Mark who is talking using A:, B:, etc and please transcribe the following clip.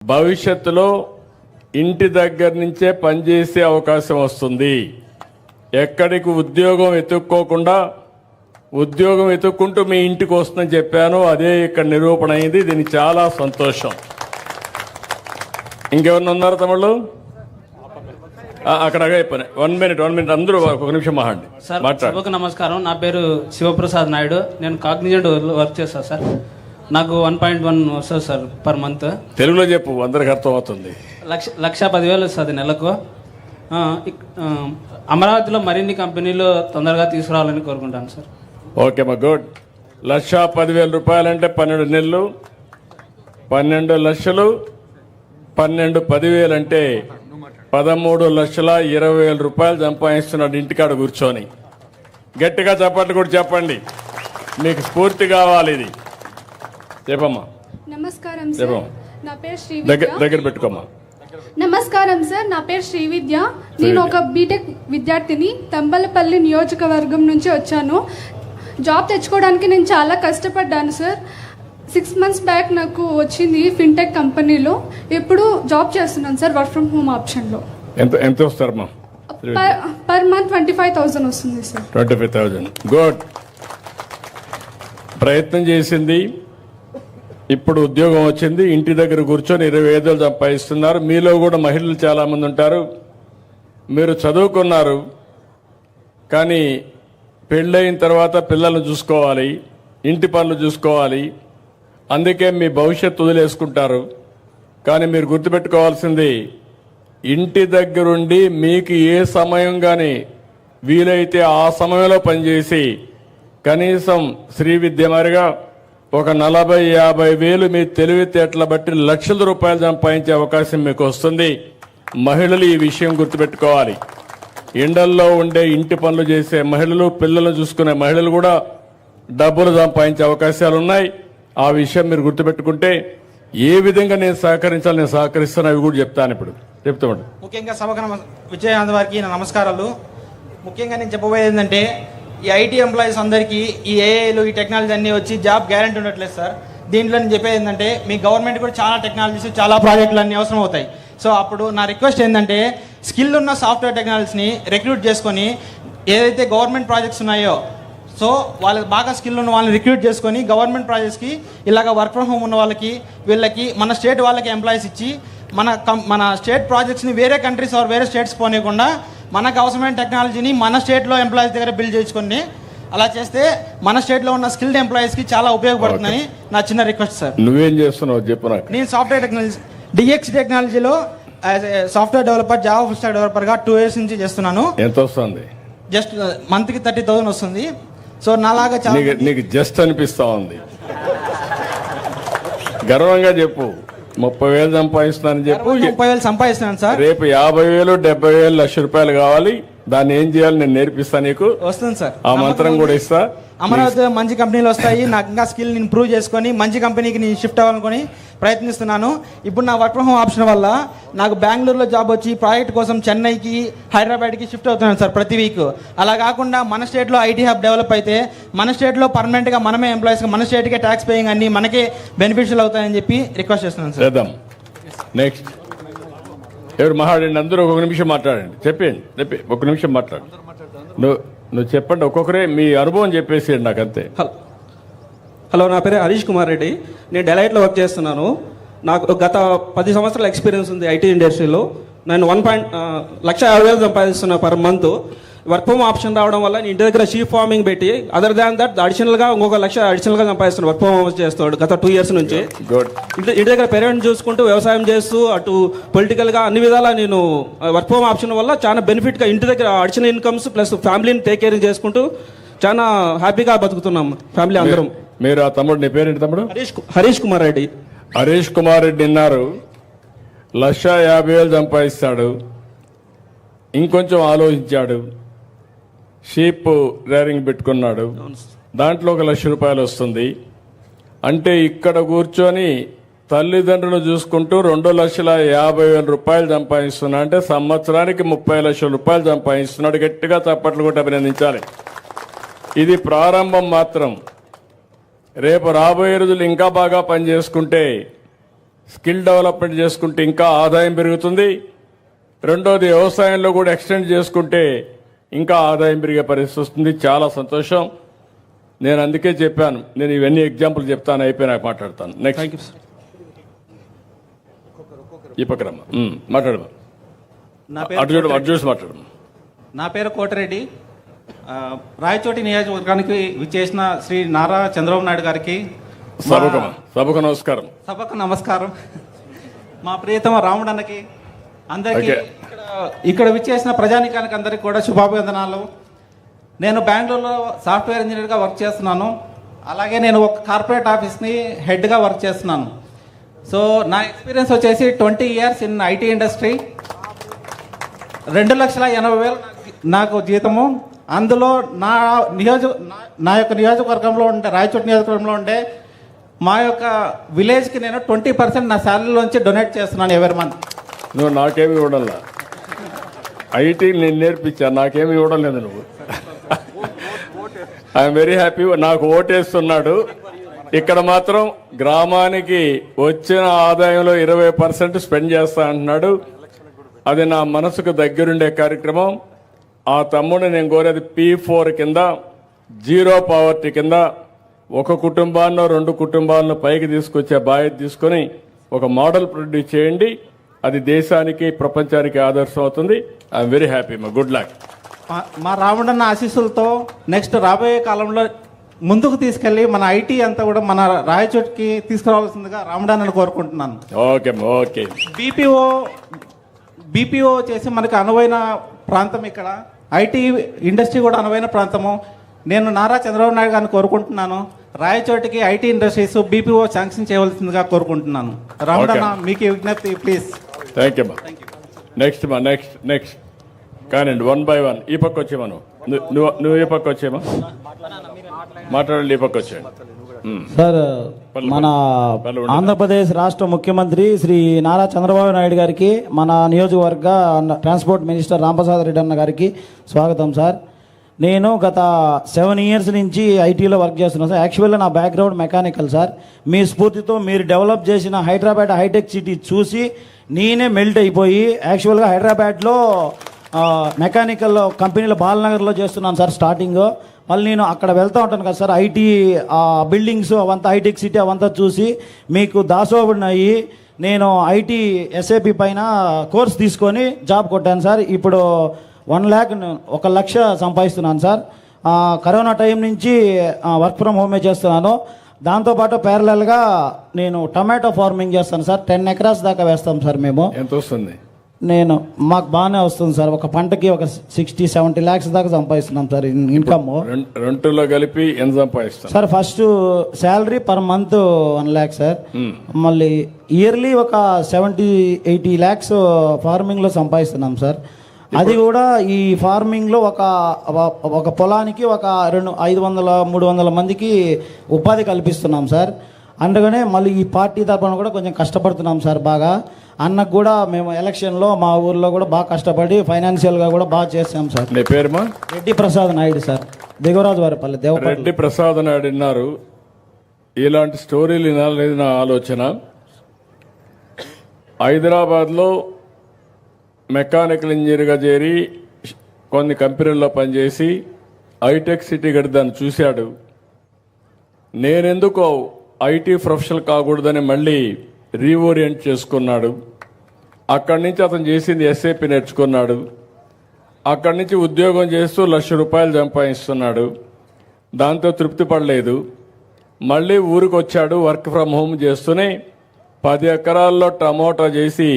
A: భవిష్యత్తులో ఇంటి దగ్గర నుంచే పనిచేసే అవకాశం వస్తుంది. ఎక్కడికి ఉద్యోగం వెతుక్కోకుండా ఉద్యోగం వెతుక్కుంటూ మీ ఇంటికి వస్తుందని చెప్పాను. అదే ఇక్కడ నిరూపణ అయింది. దీనికి చాలా సంతోషం. ఇంకెవరన్నా ఉన్నారు తమ్ముళ్ళు? అక్కడ వన్ మినిట్ అందరూ ఒక నిమిషం
B: మాట్లాడు. నమస్కారం, నా పేరు శివప్రసాద్ నాయుడు. నేను కాగ్నిజెంట్ వర్క్ చేస్తాను సార్. నాకు 1.1 వస్తుంది సార్ పర్ మంత్.
A: తెలుగులో చెప్పు, అందరికి అర్థం అవుతుంది.
B: 1,10,000 వస్తుంది నెలకు. అమరావతిలో మరిన్ని కంపెనీలు తొందరగా తీసుకురావాలని కోరుకుంటాను సార్.
A: ఓకే మా గుడ్. 1,10,000 రూపాయలంటే 12 నెలలు, 12 లక్షలు, 12 10,000 అంటే 13,20,000 రూపాయలు సంపాదిస్తున్నాడు ఇంటికాడ కూర్చొని. గట్టిగా చప్పట్లు కూడా చెప్పండి, మీకు స్ఫూర్తి కావాలి. ఇది చెప్పమ్మా.
C: నమస్కారం సార్, నా పేరు శ్రీ
A: దగ్గర పెట్టుకోమ్మా.
C: నమస్కారం సార్, నా పేరు శ్రీవిద్య. నేను ఒక బీటెక్ విద్యార్థిని. తంబలపల్లి నియోజకవర్గం నుంచి వచ్చాను. జాబ్ తెచ్చుకోవడానికి నేను చాలా కష్టపడ్డాను సార్. 6 మంత్స్ బ్యాక్ నాకు వచ్చింది ఫిన్టెక్ కంపెనీలో. ఇప్పుడు జాబ్ చేస్తున్నాను సార్, వర్క్ ఫ్రమ్ హోమ్ ఆప్షన్లో.
A: ఎంత వస్తారమ్మా?
C: పర్ మంత్ 25,000 వస్తుంది సార్.
A: 25,000 గుడ్. ప్రయత్నం చేసింది, ఇప్పుడు ఉద్యోగం వచ్చింది, ఇంటి దగ్గర కూర్చొని 25,000 సంపాదిస్తున్నారు. మీలో కూడా మహిళలు చాలామంది ఉంటారు. మీరు చదువుకున్నారు, కానీ పెళ్ళయిన తర్వాత పిల్లలను చూసుకోవాలి, ఇంటి పనులు చూసుకోవాలి. అందుకే మీ భవిష్యత్తు వదిలేసుకుంటారు. కానీ మీరు గుర్తుపెట్టుకోవాల్సింది, ఇంటి దగ్గరుండి మీకు ఏ సమయం కానీ వీలైతే ఆ సమయంలో పనిచేసి కనీసం శ్రీ విద్య మారిగా ఒక 40-50 వేలు మీ తెలివితేటల బట్టి లక్షల రూపాయలు సంపాదించే అవకాశం మీకు వస్తుంది. మహిళలు ఈ విషయం గుర్తుపెట్టుకోవాలి. ఎండల్లో ఉండే ఇంటి పనులు చేసే మహిళలు, పిల్లలను చూసుకునే మహిళలు కూడా డబ్బులు సంపాదించే అవకాశాలు ఉన్నాయి. ఆ విషయం మీరు గుర్తుపెట్టుకుంటే ఏ విధంగా నేను సహకరించాలి, నేను సహకరిస్తాను, అవి కూడా చెప్తాను. ఇప్పుడు చెప్తామండి.
D: ముఖ్యంగా సభకు విజయానంద్ వారికి నా నమస్కారాలు. ముఖ్యంగా నేను చెప్పబోయేది ఏంటంటే, ఈ ఐటీ ఎంప్లాయీస్ అందరికీ ఈ ఏఐలు, ఈ టెక్నాలజీ అన్నీ వచ్చి జాబ్ గ్యారంటీ ఉండట్లేదు సార్. దీంట్లో నేను చెప్పేది ఏంటంటే, మీ గవర్నమెంట్ కూడా చాలా టెక్నాలజీస్, చాలా ప్రాజెక్టులు అన్నీ అవసరం అవుతాయి. సో అప్పుడు నా రిక్వెస్ట్ ఏంటంటే, స్కిల్ ఉన్న సాఫ్ట్వేర్ టెక్నాలజీని రిక్రూట్ చేసుకొని ఏదైతే గవర్నమెంట్ ప్రాజెక్ట్స్ ఉన్నాయో, సో వాళ్ళకి బాగా స్కిల్ ఉన్న వాళ్ళని రిక్రూట్ చేసుకొని గవర్నమెంట్ ప్రాజెక్ట్స్కి ఇలాగ వర్క్ ఫ్రమ్ హోమ్ ఉన్న వాళ్ళకి, వీళ్ళకి మన స్టేట్ వాళ్ళకి ఎంప్లాయీస్ ఇచ్చి మన స్టేట్ ప్రాజెక్ట్స్ని వేరే కంట్రీస్ ఆర్ వేరే స్టేట్స్ పోనీయకుండా మనకు అవసరమైన టెక్నాలజీని మన స్టేట్లో ఎంప్లాయీస్ దగ్గర బిల్డ్ చేసుకొని అలా చేస్తే మన స్టేట్లో ఉన్న స్కిల్డ్ ఎంప్లాయీస్కి చాలా ఉపయోగపడుతుందని నా చిన్న రిక్వెస్ట్ సార్.
A: నువ్వేం చేస్తున్నావు చెప్పు నాకు.
D: నేను సాఫ్ట్వేర్ టెక్నాలజీ డిఎక్స్ టెక్నాలజీలో software developer, Java full stack డెవలపర్గా 2 years నుంచి చేస్తున్నాను.
A: ఎంత వస్తుంది?
D: జస్ట్ మంత్కి 30,000 వస్తుంది. సో నాలాగా చాలా
A: నీకు జస్ట్ అనిపిస్తా ఉంది. గర్వంగా చెప్పు. 30,000 సంపాదిస్తున్నానని చెప్పు.
D: 30,000 సంపాదిస్తున్నాను సార్.
A: రేపు 50,000, 70,000, ₹1,00,000 కావాలి. దాన్ని ఏం చేయాలి నేను నేర్పిస్తా నీకు.
D: వస్తుంది సార్.
A: ఆ మంత్రం కూడా ఇస్తా.
D: అమరావతి మంచి కంపెనీలు వస్తాయి. నాకు ఇంకా స్కిల్ నేను ఇంప్రూవ్ చేసుకొని మంచి కంపెనీకి నేను షిఫ్ట్ అవ్వాలనుకొని ప్రయత్నిస్తున్నాను. ఇప్పుడు నా వర్క్ ఫ్రమ్ హోమ్ ఆప్షన్ వల్ల నాకు బెంగళూరులో జాబ్ వచ్చి ప్రాజెక్ట్ కోసం చెన్నైకి, హైదరాబాద్కి షిఫ్ట్ అవుతున్నాను సార్ ప్రతి వీక్. అలా కాకుండా మన స్టేట్లో ఐటీ హబ్ డెవలప్ అయితే మన స్టేట్లో పర్మనెంట్గా మనమే ఎంప్లాయీస్గా మన స్టేట్కే ట్యాక్స్ పేయింగ్ అన్ని మనకే బెనిఫిషియల్ అవుతాయని చెప్పి రిక్వెస్ట్ చేస్తున్నాను సార్.
A: నెక్స్ట్ ఎవరు మాట్లాడండి? అందరూ ఒక నిమిషం మాట్లాడండి. చెప్పి ఒక నిమిషం మాట్లాడు. నువ్వు చెప్పండి, ఒక్కొక్కరే మీ అనుభవం చెప్పేసేయండి నాకు, అంతే.
E: హలో, నా పేరు హరీష్ కుమార్ రెడ్డి. నేను డెలైట్లో వర్క్ చేస్తున్నాను. నాకు గత 10 సంవత్సరాల ఎక్స్పీరియన్స్ ఉంది ఐటీ ఇండస్ట్రీలో. నేను 1,50,000 సంపాదిస్తున్నా per month. Work from option రావడం వల్ల ఇంటి దగ్గర షీప్ ఫార్మింగ్ పెట్టి అదర్ దాన్ దట్ అడిషనల్గా ఇంకొక 1,00,000 అడిషనల్గా సంపాదిస్తున్నాడు. వర్క్ ఫ్రమ్ హోమ్ చేస్తాడు గత 2 years నుంచి. ఇంటి దగ్గర పేరెంట్ చూసుకుంటూ వ్యవసాయం చేస్తూ అటు పొలిటికల్గా అన్ని విధాలా నేను వర్క్ ఫ్రమ్ ఆప్షన్ వల్ల చాలా బెనిఫిట్గా ఇంటి దగ్గర అడిషనల్ ఇన్కమ్స్ ప్లస్ ఫ్యామిలీని టేక్ కేర్ చేసుకుంటూ చాలా హ్యాపీగా బతుకుతున్నాం ఫ్యామిలీ అందరం.
A: మీరు ఆ తమ్ముడు, నీ పేరేంటి తమ్ముడు?
E: హరీష్ కుమార్ రెడ్డి.
A: హరీష్ కుమార్ రెడ్డి అన్నారు 1,50,000 సంపాదిస్తాడు. ఇంకొంచెం ఆలోచించాడు, షీప్ రేరింగ్ పెట్టుకున్నాడు, దాంట్లో ఒక ₹1,00,000 వస్తుంది. అంటే ఇక్కడ కూర్చొని తల్లిదండ్రులు చూసుకుంటూ 2,50,000 రూపాయలు సంపాదిస్తున్నా అంటే సంవత్సరానికి 30 లక్షల రూపాయలు సంపాదిస్తున్నాడు. గట్టిగా చప్పట్లు కొట్టి అభినందించాలి. ఇది ప్రారంభం మాత్రం. రేపు రాబోయే రోజులు ఇంకా బాగా పనిచేసుకుంటే స్కిల్ డెవలప్మెంట్ చేసుకుంటే ఇంకా ఆదాయం పెరుగుతుంది. రెండోది వ్యవసాయంలో కూడా ఎక్స్టెండ్ చేసుకుంటే ఇంకా ఆదాయం పెరిగే పరిస్థితి వస్తుంది. చాలా సంతోషం. నేను అందుకే చెప్పాను, నేను ఇవన్నీ ఎగ్జాంపుల్ చెప్తాను, అయిపోయినాక మాట్లాడతాను. Next
E: thank you sir.
A: ఈ పక్కన మాట్లాడమా,
F: నా పేరు
A: అటు చూసి మాట్లాడమా.
F: నా పేరు కోటిరెడ్డి. రాయచోటి నియోజకవర్గానికి విచ్చేసిన శ్రీ నారా చంద్రబాబు నాయుడు గారికి
A: సభకు నమస్కారం.
F: సభకు నమస్కారం. మా ప్రియతమ రాముడు అన్నకి అందరికీ
A: Okay.
F: ఇక్కడ విచ్చేసిన ప్రజానికానికి అందరికీ కూడా శుభాభివందనాలు. నేను బెంగళూరులో సాఫ్ట్వేర్ ఇంజనీర్గా వర్క్ చేస్తున్నాను. అలాగే నేను ఒక కార్పొరేట్ ఆఫీస్ని హెడ్గా వర్క్ చేస్తున్నాను. సో నా ఎక్స్పీరియన్స్ వచ్చేసి 20 years ఇన్ ఐటీ ఇండస్ట్రీ. 2,80,000 నాకు జీతము. అందులో నా యొక్క నియోజకవర్గంలో ఉండే రాయచోటి నియోజకవర్గంలో ఉండే మా యొక్క విలేజ్కి నేను 20% నా శాలరీలోంచి డొనేట్ చేస్తున్నాను ఎవరి మంత్.
A: నువ్వు నాకేమి ఇవ్వడంలా, ఐటీ నేను నేర్పించా, నాకేమి ఇవ్వడం లేదు నువ్వు. I'm very happy. నాకు ఓటేస్తున్నాడు. ఇక్కడ మాత్రం గ్రామానికి వచ్చిన ఆదాయంలో 20% స్పెండ్ చేస్తా అంటున్నాడు. అది నా మనసుకు దగ్గరుండే కార్యక్రమం. ఆ తమ్ముడు నేను కోరేది P4 కింద, జీరో పావర్టీ కింద ఒక కుటుంబాన్నో 2 కుటుంబాలను పైకి తీసుకొచ్చే బాధ్యత తీసుకొని ఒక మోడల్ ప్రొడ్యూస్ చేయండి. అది దేశానికి ప్రపంచానికి ఆదర్శం అవుతుంది. I'm very happy. Good luck.
F: మా రాముడన్న ఆశీస్సులతో నెక్స్ట్ రాబోయే కాలంలో ముందుకు తీసుకెళ్ళి మన ఐటీ అంతా కూడా మన రాయచోటికి తీసుకురావాల్సిందిగా రాముడన్నను కోరుకుంటున్నాను.
A: Okay okay.
F: బీపీఓ చేసి మనకు అనువైన ప్రాంతం ఇక్కడ, ఐటీ ఇండస్ట్రీ కూడా అనువైన ప్రాంతము. నేను నారా చంద్రబాబు నాయుడు గారిని కోరుకుంటున్నాను, రాయచోటికి ఐటీ ఇండస్ట్రీస్ బీపీఓ శాంక్షన్ చేయవలసిందిగా కోరుకుంటున్నాను. రాముడన్న మీకు ఈ విజ్ఞప్తి ప్లీజ్.
A: థ్యాంక్ యూ అమ్మా. నెక్స్ట్ మా నెక్స్ట్ కానీ 1 by 1 ఈ పక్క వచ్చేమా, నువ్వు ఈ పక్క వచ్చేమా, మాట్లాడండి. ఈ పక్క వచ్చేయండి.
G: సార్, మన ఆంధ్రప్రదేశ్ రాష్ట్ర ముఖ్యమంత్రి శ్రీ నారా చంద్రబాబు నాయుడు గారికి, మన నియోజకవర్గ ట్రాన్స్పోర్ట్ మినిస్టర్ రాంప్రసాద్ రెడ్డి అన్న గారికి స్వాగతం సార్. నేను గత 7 years నుంచి ఐటీలో వర్క్ చేస్తున్నాను సార్. యాక్చువల్గా నా బ్యాక్గ్రౌండ్ మెకానికల్ సార్. మీ స్ఫూర్తితో మీరు డెవలప్ చేసిన హైదరాబాద్ హైటెక్ సిటీ చూసి నేనే మెల్ట్ అయిపోయి యాక్చువల్గా హైదరాబాద్లో మెకానికల్ కంపెనీలో బాలనగర్లో చేస్తున్నాను సార్ స్టార్టింగ్. మళ్ళీ నేను అక్కడ వెళ్తూ ఉంటాను కదా సార్, ఐటీ బిల్డింగ్స్ అవంతా హైటెక్ సిటీ అవంతా చూసి మీకు దాసోబడినాయి. నేను ఐటీ ఎస్ఏపి పైన కోర్స్ తీసుకొని జాబ్ కొట్టాను సార్. ఇప్పుడు 1 లక్ష సంపాదిస్తున్నాను సార్. కరోనా టైం నుంచి వర్క్ ఫ్రమ్ హోమే చేస్తున్నాను. దాంతోపాటు ప్యారలల్గా నేను టమాటో ఫార్మింగ్ చేస్తాను సార్. 10 acres దాకా వేస్తాం సార్ మేము.
A: ఎంత వస్తుంది?
G: మాకు బాగానే వస్తుంది సార్. ఒక పంటకి ఒక 60-70 lakhs దాకా సంపాదిస్తున్నాం సార్ ఇన్కమ్.
A: రెండులో కలిపి ఎంత సంపాదిస్తాం
G: sir? First salary per month 1 lakh sir. మళ్ళీ ఇయర్లీ ఒక 70-80 lakhs ఫార్మింగ్లో సంపాదిస్తున్నాం సార్. అది కూడా ఈ ఫార్మింగ్లో ఒక పొలానికి ఒక 500-300 మందికి ఉపాధి కల్పిస్తున్నాం సార్. అందుకనే మళ్ళీ ఈ పార్టీ తరఫున కూడా కొంచెం కష్టపడుతున్నాం సార్ బాగా. అన్నకు కూడా మేము ఎలక్షన్లో మా ఊర్లో కూడా బాగా కష్టపడి ఫైనాన్షియల్గా కూడా బాగా చేసాం సార్.
A: నీ పేరుమా?
G: రెడ్డి ప్రసాద్ నాయుడు సార్, దిగవరాజు వారిపల్లి దేవపల్లి.
A: రెడ్డి ప్రసాద్ నాయుడు విన్నారు. ఇలాంటి స్టోరీలు వినాలనేది నా ఆలోచన. హైదరాబాద్లో మెకానికల్ ఇంజనీర్గా చేరి కొన్ని కంపెనీల్లో పనిచేసి హైటెక్ సిటీ గడిదాన్ని చూశాడు. నేనెందుకో ఐటీ ప్రొఫెషనల్ కాకూడదని మళ్ళీ రీఓరియంట్ చేసుకున్నాడు. అక్కడి నుంచి అతను చేసింది ఎస్ఏపి నేర్చుకున్నాడు. అక్కడి నుంచి ఉద్యోగం చేస్తూ ₹1,00,000 సంపాదిస్తున్నాడు. దాంతో తృప్తి పడలేదు. మళ్ళీ ఊరికి వచ్చాడు. వర్క్ ఫ్రమ్ హోమ్ చేస్తూనే 10 ఎకరాల్లో టమోటా చేసి